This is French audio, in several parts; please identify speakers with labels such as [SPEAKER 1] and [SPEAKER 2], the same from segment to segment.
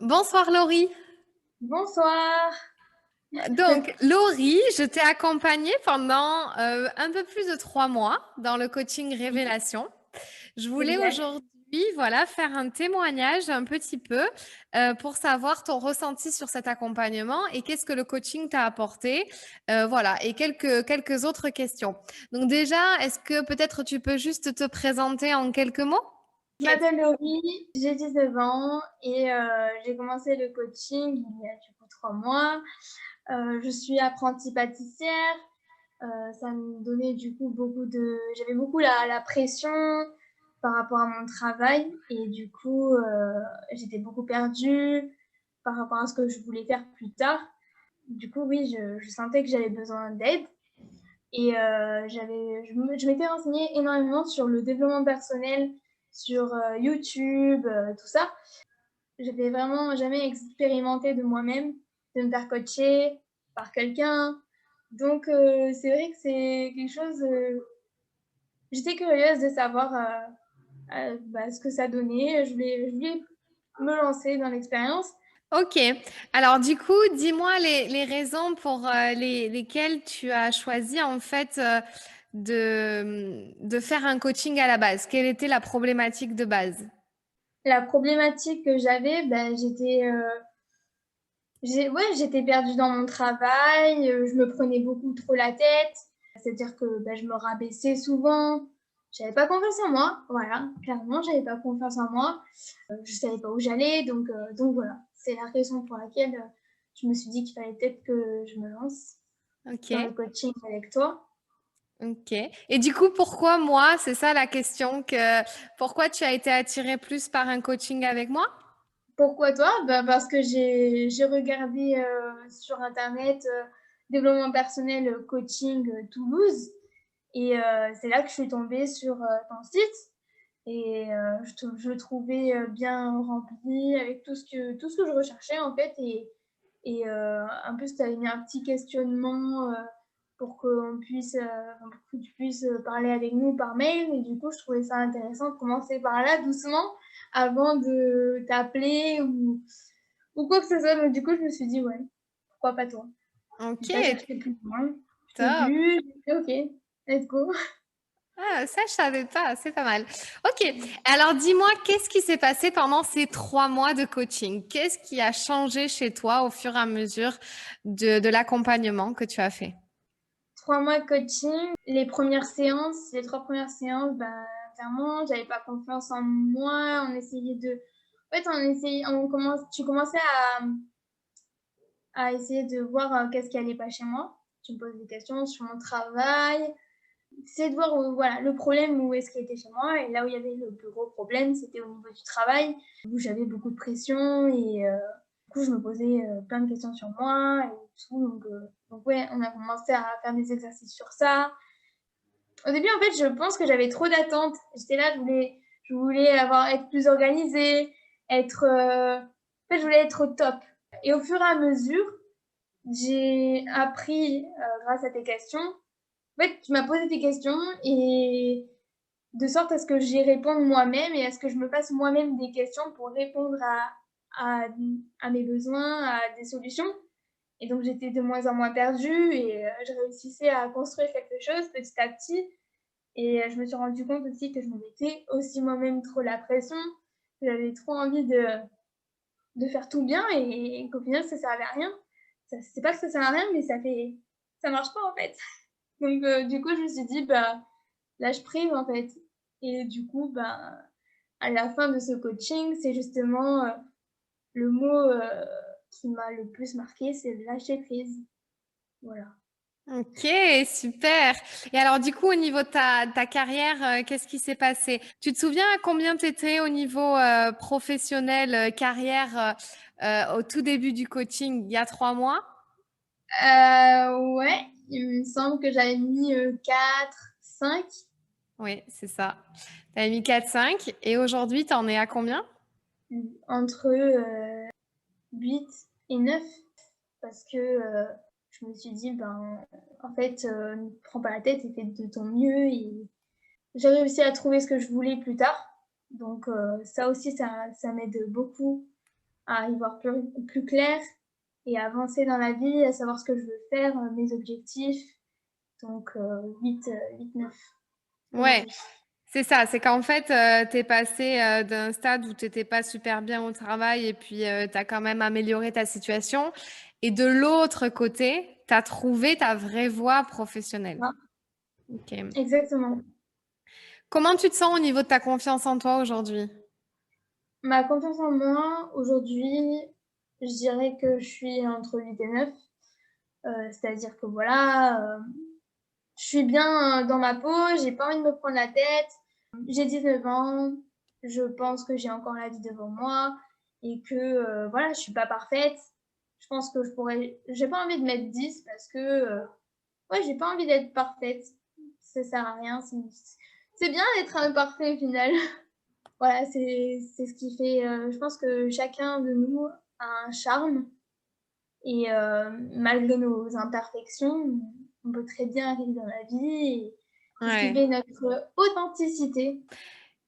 [SPEAKER 1] Bonsoir Laurie.
[SPEAKER 2] Bonsoir.
[SPEAKER 1] Donc Laurie, je t'ai accompagnée pendant un peu plus de 3 mois dans le coaching
[SPEAKER 2] Oui,
[SPEAKER 1] Révélation. Je voulais
[SPEAKER 2] exact.
[SPEAKER 1] aujourd'hui, voilà, faire un témoignage un petit peu pour savoir ton ressenti sur cet accompagnement et qu'est-ce que le coaching t'a apporté, voilà, et quelques autres questions. Donc déjà, est-ce que peut-être tu peux juste te présenter en quelques mots?
[SPEAKER 2] Je m'appelle Laurie, j'ai 19 ans et j'ai commencé le coaching il y a du coup 3 mois. Je suis apprentie pâtissière. Ça me donnait du coup j'avais beaucoup la pression par rapport à mon travail et du coup, j'étais beaucoup perdue par rapport à ce que je voulais faire plus tard. Du coup, oui, je sentais que j'avais besoin d'aide. Et je m'étais renseignée énormément sur le développement personnel, sur YouTube, tout ça. J'avais vraiment jamais expérimenté de moi-même, de me faire coacher par quelqu'un. Donc, c'est vrai que c'est quelque chose. J'étais curieuse de savoir ce que ça donnait. Je voulais me lancer dans l'expérience.
[SPEAKER 1] Ok. Alors du coup, dis-moi les raisons pour lesquelles tu as choisi en fait de faire un coaching à la base. Quelle était la problématique de base?
[SPEAKER 2] La problématique que j'avais, j'étais perdue dans mon travail, je me prenais beaucoup trop la tête, c'est-à-dire que je me rabaissais souvent, j'avais pas confiance en moi, voilà, clairement, j'avais pas confiance en moi, je savais pas où j'allais, donc voilà, c'est la raison pour laquelle je me suis dit qu'il fallait peut-être que je me lance dans le
[SPEAKER 1] Ok.
[SPEAKER 2] coaching avec toi.
[SPEAKER 1] Ok. Et du coup, pourquoi moi? C'est ça la question pourquoi tu as été attirée plus par un coaching avec moi?
[SPEAKER 2] Pourquoi toi? Parce que j'ai regardé sur Internet développement personnel coaching Toulouse. Et c'est là que je suis tombée sur ton site et je le trouvais bien rempli avec tout ce que je recherchais en fait. Et en plus, tu avais mis un petit questionnement pour que tu puisses parler avec nous par mail. Et du coup, je trouvais ça intéressant de commencer par là doucement avant de t'appeler ou quoi que ce soit. Donc du coup, je me suis dit, ouais, pourquoi pas toi?
[SPEAKER 1] Ok,
[SPEAKER 2] J'ai pas cherché plus loin. Je t'ai
[SPEAKER 1] top.
[SPEAKER 2] vu, j'ai fait ok, let's go.
[SPEAKER 1] Ah, ça, je savais pas, c'est pas mal. Ok, alors dis-moi, qu'est-ce qui s'est passé pendant ces 3 mois de coaching? Qu'est-ce qui a changé chez toi au fur et à mesure de l'accompagnement que tu as fait?
[SPEAKER 2] 3 mois de coaching, les 3 premières séances, clairement, j'avais pas confiance en moi. On essayait de, en fait, tu commençais à essayer de voir qu'est-ce qui allait pas chez moi. Tu me poses des questions sur mon travail. C'est de voir voilà, le problème où est-ce qu'il était chez moi. Et là où il y avait le plus gros problème, c'était au niveau du travail, où j'avais beaucoup de pression et du coup, je me posais plein de questions sur moi et tout. Donc ouais, on a commencé à faire des exercices sur ça. Au début, en fait, je pense que j'avais trop d'attentes. J'étais là, je voulais être plus organisée, en fait, je voulais être au top. Et au fur et à mesure, j'ai appris grâce à tes questions. En fait, tu m'as posé tes questions et de sorte à ce que j'y réponde moi-même et à ce que je me fasse moi-même des questions pour répondre à, à mes besoins, à des solutions. Et donc, j'étais de moins en moins perdue et je réussissais à construire quelque chose petit à petit. Et je me suis rendu compte aussi que je me mettais aussi moi-même trop la pression. J'avais trop envie de faire tout bien et qu'au final, ça servait à rien. C'est pas que ça sert à rien, mais ça marche pas en fait. Donc, du coup, je me suis dit, lâche prise en fait. Et du coup, à la fin de ce coaching, c'est justement le mot qui m'a le plus marqué, c'est lâcher prise. Voilà.
[SPEAKER 1] Ok, super. Et alors, du coup, au niveau de ta carrière, qu'est-ce qui s'est passé? Tu te souviens à combien tu étais au niveau professionnel, carrière, au tout début du coaching, il y a 3 mois?
[SPEAKER 2] Ouais, il me semble que j'avais mis 4, 5
[SPEAKER 1] Oui, c'est ça. Tu as mis 4, 5. Et aujourd'hui, tu en es à combien?
[SPEAKER 2] entre 8 et 9 parce que je me suis dit, en fait, ne prends pas la tête et fais de ton mieux. Et j'ai réussi à trouver ce que je voulais plus tard. Donc ça aussi, ça m'aide beaucoup à y voir plus clair et à avancer dans la vie, à savoir ce que je veux faire, mes objectifs. Donc 8-9
[SPEAKER 1] Ouais,
[SPEAKER 2] aujourd'hui.
[SPEAKER 1] c'est ça. C'est qu'en fait, tu es passé d'un stade où tu n'étais pas super bien au travail et puis tu as quand même amélioré ta situation. Et de l'autre côté, tu as trouvé ta vraie voie professionnelle.
[SPEAKER 2] Ah,
[SPEAKER 1] Ok.
[SPEAKER 2] exactement.
[SPEAKER 1] Comment tu te sens au niveau de ta confiance en toi aujourd'hui?
[SPEAKER 2] Ma confiance en moi, aujourd'hui, je dirais que je suis entre 8 et 9. C'est-à-dire que voilà, je suis bien dans ma peau, j'ai pas envie de me prendre la tête. J'ai 19 ans, je pense que j'ai encore la vie devant moi et que voilà, je suis pas parfaite. Je pense que j'ai pas envie de mettre 10 parce que ouais, j'ai pas envie d'être parfaite. Ça sert à rien. C'est bien d'être imparfait au final. Voilà, c'est ce qui fait. Je pense que chacun de nous a un charme et malgré nos imperfections, on peut très bien arriver dans la vie et c'est ce qui
[SPEAKER 1] Ouais.
[SPEAKER 2] fait notre authenticité.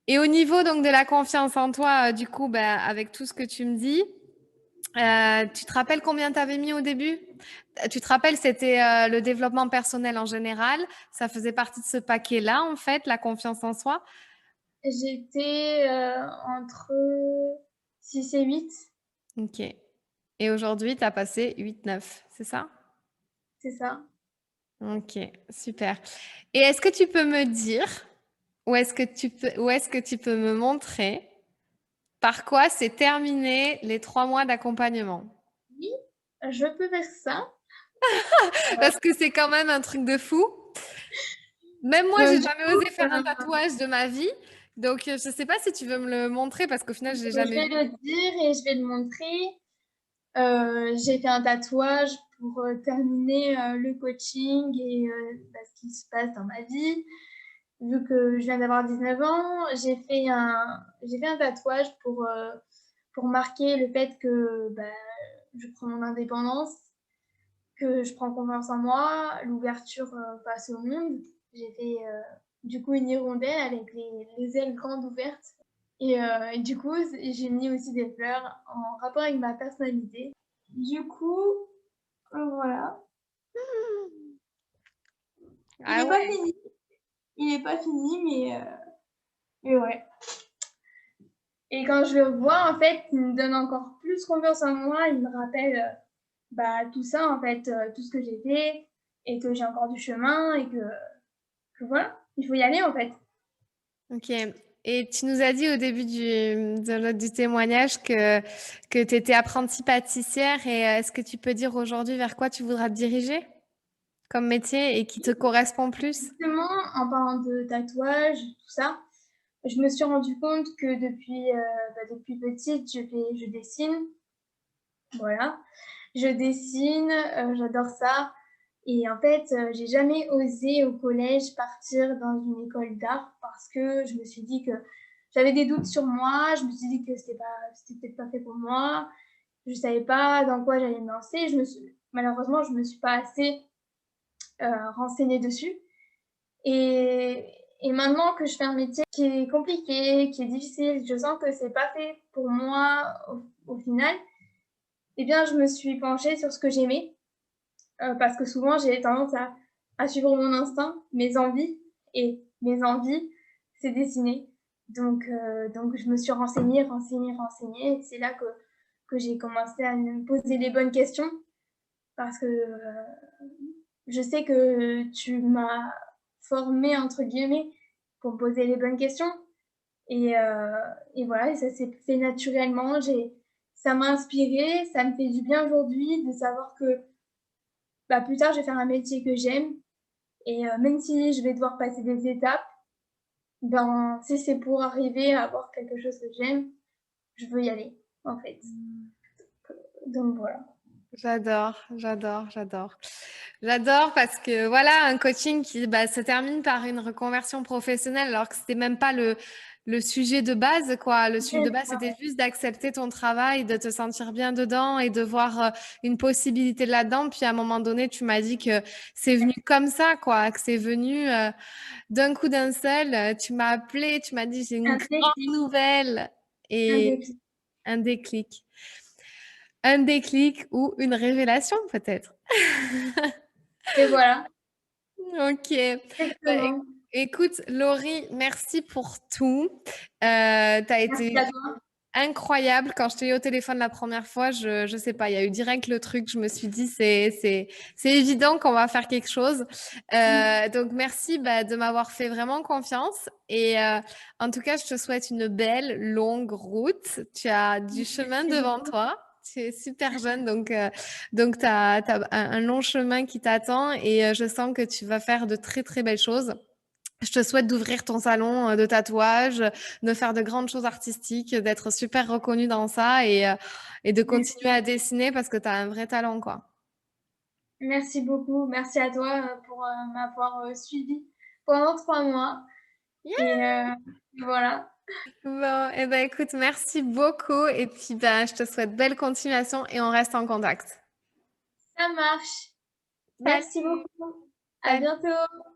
[SPEAKER 1] Et au niveau donc de la confiance en toi, du coup, bah, avec tout ce que tu me dis, tu te rappelles combien tu avais mis au début? Tu te rappelles, c'était le développement personnel en général. Ça faisait partie de ce paquet-là, en fait, la confiance en soi.
[SPEAKER 2] J'étais entre 6 et 8,
[SPEAKER 1] Ok. Et aujourd'hui, tu as passé 8-9, c'est ça?
[SPEAKER 2] c'est ça.
[SPEAKER 1] Ok, super. Et est-ce que tu peux me dire, ou est-ce que tu peux me montrer par quoi s'est terminé les 3 mois d'accompagnement?
[SPEAKER 2] Oui, je peux faire ça.
[SPEAKER 1] Parce que c'est quand même un truc de fou. Même moi, j'ai
[SPEAKER 2] Donc, du
[SPEAKER 1] jamais
[SPEAKER 2] coup,
[SPEAKER 1] osé faire un tatouage de ma vie. Donc, je sais pas si tu veux me le montrer parce qu'au final, je l'ai
[SPEAKER 2] je
[SPEAKER 1] jamais
[SPEAKER 2] vais
[SPEAKER 1] vu.
[SPEAKER 2] le dire et je vais le montrer. J'ai fait un tatouage pour terminer le coaching et ce qui se passe dans ma vie. Vu que je viens d'avoir 19 ans, j'ai fait un tatouage pour marquer le fait que je prends mon indépendance, que je prends confiance en moi, l'ouverture face au monde. J'ai fait du coup une hirondelle avec les ailes grandes ouvertes. Et du coup, j'ai mis aussi des fleurs en rapport avec ma personnalité. Du coup, voilà. Il
[SPEAKER 1] Ah
[SPEAKER 2] n'est pas
[SPEAKER 1] ouais.
[SPEAKER 2] fini. Il n'est pas fini, mais ouais. Et quand je le vois, en fait, il me donne encore plus confiance en moi. Il me rappelle tout ça, en fait, tout ce que j'ai fait et que j'ai encore du chemin et que voilà, il faut y aller, en fait.
[SPEAKER 1] Ok. Et tu nous as dit au début du témoignage que tu étais apprentie pâtissière. Et est-ce que tu peux dire aujourd'hui vers quoi tu voudras te diriger comme métier et qui te correspond plus?
[SPEAKER 2] Justement, en parlant de tatouage, tout ça, je me suis rendu compte que depuis petite, je dessine. Voilà. Je dessine, j'adore ça. Et en fait, j'ai jamais osé au collège partir dans une école d'art parce que je me suis dit que j'avais des doutes sur moi. Je me suis dit que c'était peut-être pas fait pour moi. Je savais pas dans quoi j'allais me lancer. Malheureusement, je me suis pas assez renseignée dessus. Et, et maintenant que je fais un métier qui est compliqué, qui est difficile, je sens que c'est pas fait pour moi au final. Eh bien, je me suis penchée sur ce que j'aimais parce que souvent j'ai tendance à suivre mon instinct, mes envies, et mes envies, c'est dessiner. Donc je me suis renseignée, et c'est là que j'ai commencé à me poser les bonnes questions, parce que je sais que tu m'as formée, entre guillemets, pour me poser les bonnes questions, et voilà, et ça s'est fait naturellement, ça m'a inspirée, ça me fait du bien aujourd'hui de savoir que plus tard, je vais faire un métier que j'aime et même si je vais devoir passer des étapes, si c'est pour arriver à avoir quelque chose que j'aime, je veux y aller, en fait. Donc voilà.
[SPEAKER 1] J'adore, j'adore, j'adore. J'adore parce que voilà, un coaching qui se termine par une reconversion professionnelle alors que c'était même pas le sujet de base, quoi. Le sujet de base, c'était juste d'accepter ton travail, de te sentir bien dedans et de voir une possibilité là-dedans. Puis à un moment donné, tu m'as dit que c'est venu comme ça, quoi, que c'est venu d'un coup d'un seul. Tu m'as appelé, tu m'as dit j'ai une
[SPEAKER 2] Un
[SPEAKER 1] grande
[SPEAKER 2] déclic,
[SPEAKER 1] nouvelle
[SPEAKER 2] un
[SPEAKER 1] et
[SPEAKER 2] déclic.
[SPEAKER 1] un déclic. Un déclic ou une révélation peut-être.
[SPEAKER 2] Et voilà,
[SPEAKER 1] OK. Bah,
[SPEAKER 2] exactement.
[SPEAKER 1] écoute, Laurie, merci pour tout. Tu as
[SPEAKER 2] Merci
[SPEAKER 1] été
[SPEAKER 2] à toi.
[SPEAKER 1] incroyable. Quand je t'ai eu au téléphone la première fois, je sais pas, il y a eu direct le truc. Je me suis dit, c'est évident qu'on va faire quelque chose. Donc, merci bah, de m'avoir fait vraiment confiance. Et en tout cas, je te souhaite une belle, longue route. Tu as du chemin
[SPEAKER 2] Merci
[SPEAKER 1] devant
[SPEAKER 2] beaucoup.
[SPEAKER 1] toi. Tu es super jeune, donc tu as, un long chemin qui t'attend et je sens que tu vas faire de très, très belles choses. Je te souhaite d'ouvrir ton salon de tatouage, de faire de grandes choses artistiques, d'être super reconnue dans ça et de continuer à dessiner parce que tu as un vrai talent, quoi.
[SPEAKER 2] Merci beaucoup. Merci à toi pour m'avoir suivi pendant 3 mois.
[SPEAKER 1] Yeah.
[SPEAKER 2] Et voilà,
[SPEAKER 1] Bon, eh ben, écoute, merci beaucoup et puis ben, je te souhaite belle continuation et on reste en contact.
[SPEAKER 2] ça marche. Merci
[SPEAKER 1] Salut,
[SPEAKER 2] beaucoup. À
[SPEAKER 1] salut.
[SPEAKER 2] bientôt.